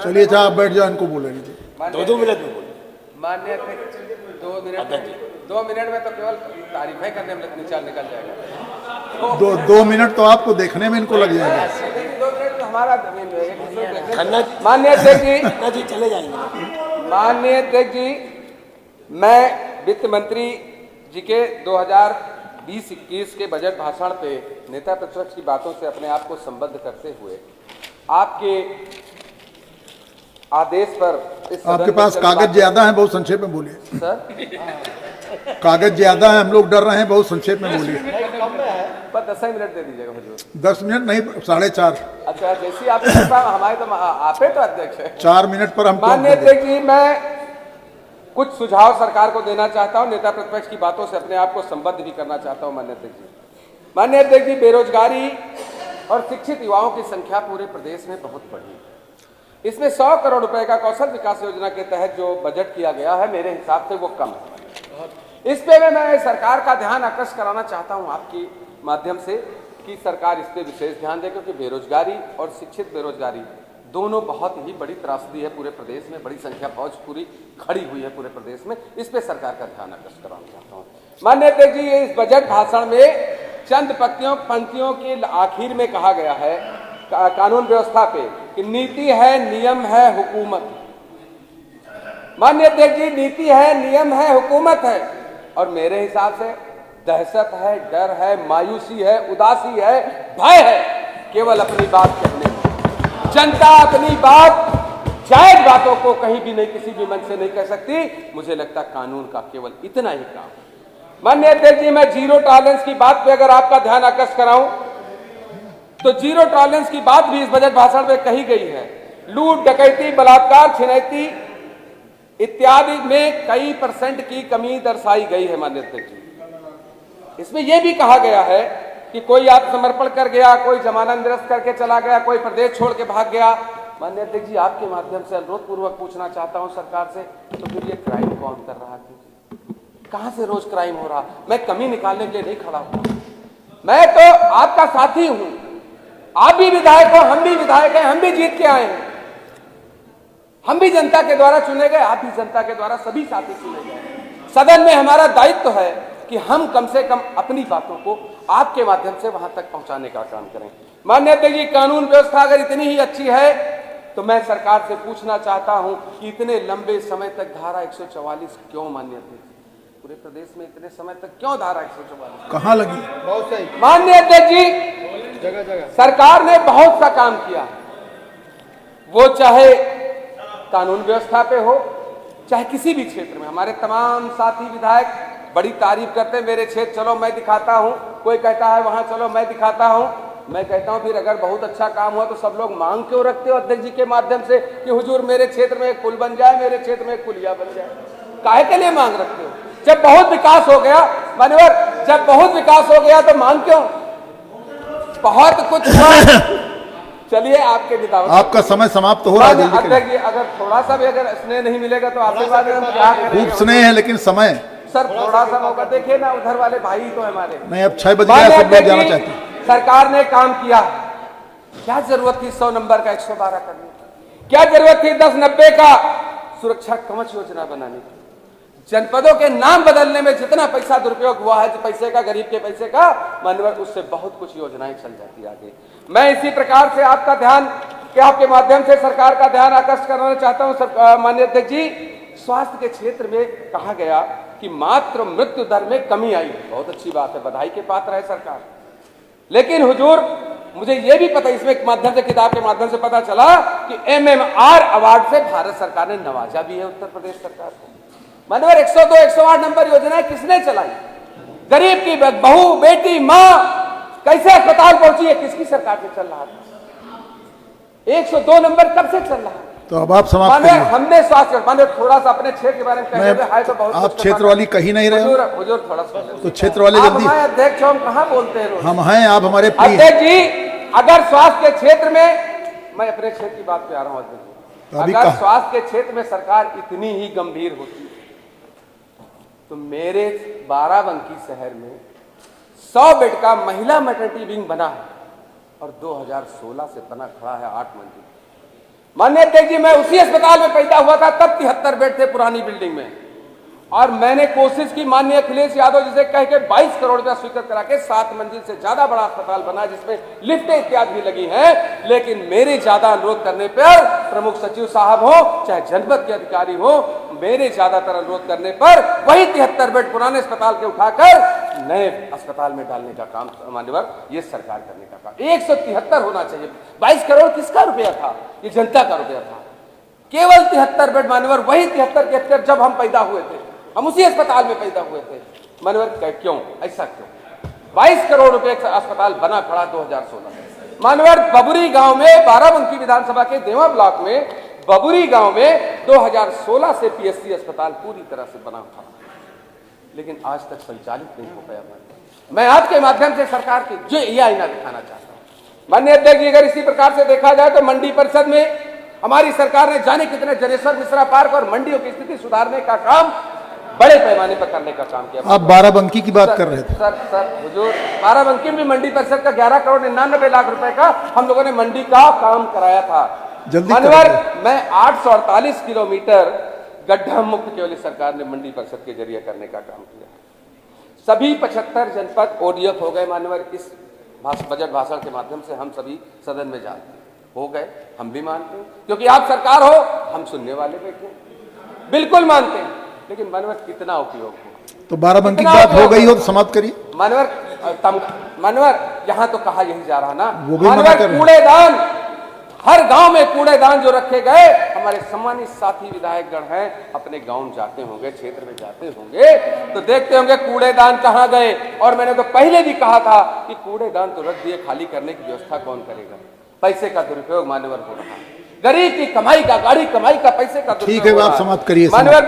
चलिए साहब आप बैठ जाओ, इनको बोले लीजिए। 2 मिनट में बोलो। माननीय अध्यक्ष, 2 मिनट में तो केवल तारीफें करने में निकल जाएगा। 2 मिनट तो आपको देखने में इनको लग जाएगा। 2 मिनट तो हमारा खन्ना जी चले जाएंगे। माननीय अध्यक्ष जी, मैं वित्त मंत्री जी के 2020-21 के बजट भाषण पे नेता प्रतिपक्ष की बातों से अपने आप को संबद्ध करते हुए आपके आदेश पर आपके पास कागज ज्यादा है, बहुत संक्षेप में बोलिए। सर कागज ज्यादा है, हम लोग डर रहे हैं, बहुत संक्षेप में बोलिए। पर 10 मिनट दे दीजिएगा हुजूर। 10 मिनट नहीं, 4.5। अच्छा, जैसी आपकी कृपा, हमारे तो आप ही तो अध्यक्ष है। 4 मिनट पर हम माननीय अध्यक्ष जी, मैं कुछ सुझाव सरकार को देना चाहता हूं, नेता प्रतिपक्ष की बातों से अपने आप को संबद्ध भी करना चाहता हूं। माननीय अध्यक्ष जी, बेरोजगारी और शिक्षित युवाओं की संख्या पूरे प्रदेश में बहुत बढ़ी। इसमें 100 करोड़ रुपए का कौशल विकास योजना के तहत जो बजट किया गया है, मेरे हिसाब से वो कम है। इस पे मैं सरकार का ध्यान आकर्षित कराना चाहता हूं आपके माध्यम से कि सरकार इस पे विशेष ध्यान दे, क्योंकि बेरोजगारी और शिक्षित बेरोजगारी दोनों बहुत ही बड़ी त्रासदी है पूरे प्रदेश में। बड़ी संख्या फौज पूरी खड़ी हुई है पूरे प्रदेश में। इस पे सरकार का ध्यान आकर्षित कराना चाहता हूँ। माननीय अध्यक्ष जी, इस बजट भाषण में चंद पंक्तियों के आखिर में कहा गया है कानून व्यवस्था पे कि नीति है, नियम है, हुकूमत। माननीय अध्यक्ष जी, नीति है, नियम है, हुकूमत है, और मेरे हिसाब से दहशत है, डर है, मायूसी है, उदासी है, भय है केवल अपनी बात कहने में। जनता अपनी बात, जायज बातों को कहीं भी नहीं, किसी भी मंच से नहीं कह सकती। मुझे लगता कानून का केवल इतना ही काम। माननीय अध्यक्ष जी, मैं जीरो टॉलरेंस की बात पे अगर आपका ध्यान आकर्षित कराऊं तो जीरो टॉलरेंस की बात भी इस बजट भाषण में कही गई है। लूट, डकैती, बलात्कार, छिनैती इत्यादि में कई % की कमी दर्शाई गई है। माननीय अध्यक्ष जी, इसमें यह भी कहा गया है कि कोई आत्मसमर्पण कर गया, कोई जमानत निरस्त करके चला गया, कोई प्रदेश छोड़ के भाग गया। माननीय अध्यक्ष जी, आपके माध्यम से अनुरोध पूर्वक पूछना चाहता हूं सरकार से, तो फिर ये क्राइम कौन कर रहा है? कहां से रोज क्राइम हो रहा? मैं कमी निकालने के लिए नहीं खड़ा हूं, मैं तो आपका साथी हूं। आप भी विधायक हो, हम भी विधायक हैं, हम भी जीत के आए हैं, हम भी जनता के द्वारा चुने गए, आप भी जनता के द्वारा, सभी साथी चुने गए। सदन में हमारा दायित्व है कि हम कम से कम अपनी बातों को आपके माध्यम से वहां तक पहुंचाने का काम करें। माननीय अध्यक्ष जी, कानून व्यवस्था अगर इतनी ही अच्छी है तो मैं सरकार से पूछना चाहता हूं कि इतने लंबे समय तक धारा 144 क्यों? माननीय अध्यक्ष जी, पूरे प्रदेश में इतने समय तक क्यों धारा 144 कहां लगी? बहुत सही। माननीय अध्यक्ष जी, जगह जगह सरकार ने बहुत सा काम किया, वो चाहे कानून व्यवस्था पे हो, चाहे किसी भी क्षेत्र में। हमारे तमाम साथी विधायक बड़ी तारीफ करते हैं, मेरे क्षेत्र चलो मैं दिखाता हूं, कोई कहता है वहां चलो मैं दिखाता हूं। मैं कहता हूं फिर अगर बहुत अच्छा काम हुआ तो सब लोग मांग क्यों रखते हो अध्यक्ष जी के माध्यम से कि हुजूर मेरे क्षेत्र में एक पुल बन जाए, मेरे क्षेत्र में एक पुलिया बन जाए? काहे के लिए मांग रखते हो? जब बहुत विकास हो गया, मान्यवर, जब बहुत विकास हो गया तो मांग क्यों? बहुत कुछ चलिए आपके विधायक, आपका समय समाप्त हो रहा है। अध्यक्ष जी, अगर थोड़ा सा भी अगर स्नेह नहीं मिलेगा तो आशीर्वाद में हम क्या करेंगे? खूब स्नेह है, लेकिन समय सर थोड़ा सा मौका देखिए ना, उधर वाले भाई तो हमारे नहीं। अब 6 बज गया, सब लोग जाना चाहते हैं। सरकार ने काम किया, क्या जरूरत थी 100 नंबर का 112 करने की? क्या जरूरत थी 1090 का सुरक्षा कवच योजना बनाने की? जनपदों के नाम बदलने में जितना पैसा दुरुपयोग हुआ है, पैसे का, गरीब के पैसे का, माननीय, उससे बहुत कुछ योजनाएं चल जाती आगे। मैं इसी प्रकार से आपका ध्यान, कि आपके माध्यम से सरकार का ध्यान आकर्षित कराना चाहता हूं। माननीय अध्यक्ष जी, स्वास्थ्य के क्षेत्र में कहा गया कि मात्र मृत्यु दर में कमी आई, बहुत अच्छी बात है, बधाई के पात्र है सरकार। लेकिन हुजूर, मुझे यह भी पता, इसमें माध्यम से, किताब के माध्यम से पता चला कि MMR अवार्ड से भारत सरकार ने नवाजा भी है उत्तर प्रदेश सरकार को। माननीय 102, 108 नंबर योजनाएं किसने चलाई? गरीब की बहू, बेटी, मां कैसे अस्पताल पहुंची है? किसकी सरकार से चल रहा था? 102 नंबर कब से चल रहा है? तो अब आप समाप्त करिए। हमने स्वास्थ्य, थोड़ा सा अपने क्षेत्र के बारे में कहते तो बहुत, आप क्षेत्र वाली कहीं नहीं रहे हो। हुजूर थोड़ा सा तो क्षेत्र वाले जल्दी, अध्यक्ष हम कहाँ बोलते हैं? हम हैं, आप हमारे प्रिय। अध्यक्ष जी, अगर स्वास्थ्य के क्षेत्र में, मैं अपने क्षेत्र की बात पे आ रहा हूँ अध्यक्ष, अगर स्वास्थ्य के क्षेत्र में सरकार इतनी ही गंभीर होती तो मेरे बाराबंकी शहर में 100 बेड का महिला मैटरनिटी विंग बना है और 2016 से बना खड़ा है 8 मंजिल। माननीय अध्यक्ष जी, मैं उसी अस्पताल में पैदा हुआ था, तब 73 बेड थे पुरानी बिल्डिंग में, और मैंने कोशिश की माननीय अखिलेश यादव जिसे कह के 22 करोड़ रुपया स्वीकृत करा के 7 मंजिल से ज्यादा बड़ा अस्पताल बना, जिसमें लिफ्टें इत्यादि भी लगी हैं। लेकिन मेरे ज्यादा अनुरोध करने पर, प्रमुख सचिव साहब हो चाहे जनपद के अधिकारी हो, मेरे ज्यादातर अनुरोध करने पर वही 73 बेड पुराने अस्पताल के उठाकर नए अस्पताल में डालने का काम मान्यवर ये सरकार करने का काम। 173 होना चाहिए। 22 करोड़ किसका रुपया था? ये जनता का रुपया था। केवल 73 बेड मान्यवर, वही 73 जब हम पैदा हुए थे, हम उसी अस्पताल में पैदा हुए थे मान्यवर। क्यों ऐसा क्यों? 22 करोड़ रुपए का अस्पताल बना खड़ा 2016 मान्यवर। बबुरी गांव में, बाराबंकी विधानसभा के देवा ब्लॉक में बबुरी गांव में 2016 से पीएससी अस्पताल पूरी तरह से बना खड़ा, लेकिन आज तक संचालित नहीं हो पाया। मैं आपके माध्यम से सरकार के जो ये आईना दिखाना चाहता हूं माननीय अध्यक्ष जी, अगर इसी प्रकार से देखा जाए तो मंडी परिषद में हमारी सरकार ने जाने कितने जनेश्वर मिश्रा पार्क और मंडियों की स्थिति सुधारने का काम बड़े पैमाने पर करने का काम किया। आप बाराबंकी की बात कर रहे थे। सर हुजूर, बाराबंकी में मंडी परिषद का 11 करोड़ 99 लाख रुपए का हम लोगों ने मंडी का काम कराया था। जल्दी मानवर, मैं 848 किलोमीटर गड्ढा मुक्त केवल सरकार ने मंडी परिषद के जरिए करने का काम किया। सभी 75 जनपद ओडीएफ हो गए मानवर। इस बजट भाषण के माध्यम से हम सभी सदन में जानते हो गए, हम भी मानते हैं, क्योंकि आप सरकार हो, हम सुनने वाले बैठे, बिल्कुल मानते हैं। लेकिन मानवर कितना उपयोग हो? तो बाराबंकी की बात हो गई हो तो समाप्त करिए मानवर। यहाँ तो कहा यही जा रहा ना वो भी मना कर मानवर, रहे हैं। कूड़ेदान, हर गांव में कूड़ेदान जो रखे गए, हमारे सम्मानित साथी विधायकगण हैं, अपने गांव जाते होंगे, क्षेत्र में जाते होंगे तो देखते होंगे कूड़ेदान कहाँ गए। और मैंने तो पहले भी कहा था कि कूड़ेदान तो रख दिए, खाली करने की व्यवस्था कौन करेगा? पैसे का दुरुपयोग मान्यवर हो रहा है, गरीब की कमाई का, गाड़ी कमाई का पैसे का। ठीक है, आप समाप्त करिए मान्यवर।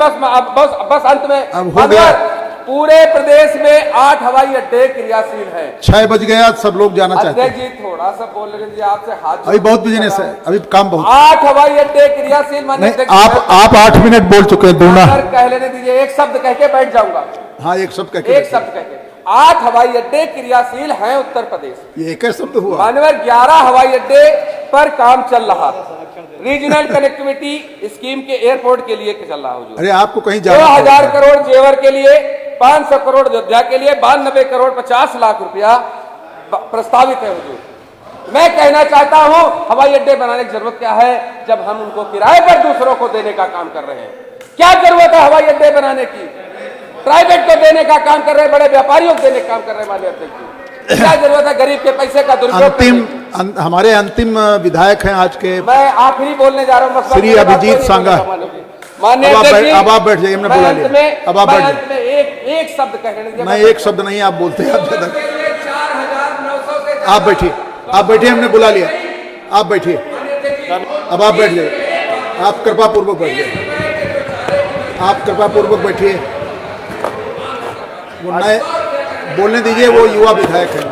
बस अंत में अब हो मान्यवर, गया। पूरे प्रदेश में 8 हवाई अड्डे क्रियाशील हैं। 6 बज गया, सब लोग जाना चाहते हैं। अध्यक्ष जी, थोड़ा सा बोल लीजिए, आपसे हाथ अभी बहुत बिजनेस है, अभी काम बहुत। 8 हवाई अड्डे क्रियाशील माननीय नहीं, आप 8 मिनट बोल चुके हैं, दूना कह लेने दीजिए, एक शब्द कह के बैठ जाऊंगा। हाँ, एक शब्द कह एक शब्द कह के 8 हवाई अड्डे क्रियाशील हैं उत्तर प्रदेश। ये एक शब्द हुआ मानवर, 11 हवाई अड्डे पर काम चल रहा, रीजनल कनेक्टिविटी स्कीम के एयरपोर्ट के लिए चल रहा है। अरे आपको कहीं जाना 2000 करोड़ जेवर के लिए, 500 करोड़ अयोध्या के लिए, 92 करोड़ 50 लाख रुपया प्रस्तावित है हुजूर। मैं कहना चाहता हूं, हवाई अड्डे बनाने की जरूरत क्या है, जब हम उनको किराए पर दूसरों को देने का काम कर रहे हैं? क्या जरूरत है हवाई अड्डे बनाने की? प्राइवेट को देने का काम कर रहे हैं, बड़े व्यापारियों को देने का काम कर रहे हैं माननीय अध्यक्ष जी। क्या जरूरत है गरीब के पैसे का दुरुपयोग? हमारे अंतिम विधायक हैं आज के, मैं आखिरी बोलने जा रहा हूँ श्री अभिजीत सांगा। माननीय अध्यक्ष जी, अब आप बैठ जाइए, हमने बुला लिया। अब आप बैठ जाइए। एक शब्द कहने दीजिए। नहीं, एक शब्द नहीं, आप बोलते हैं। आप बैठिए, आप बैठिए, हमने बुला लिया। आप बैठिए, अब आप बैठ जाइए। आप कृपा पूर्वक बैठ जाइए। आप कृपा पूर्वक बैठिए। वो नए बोलने दीजिए, वो युवा विधायक है।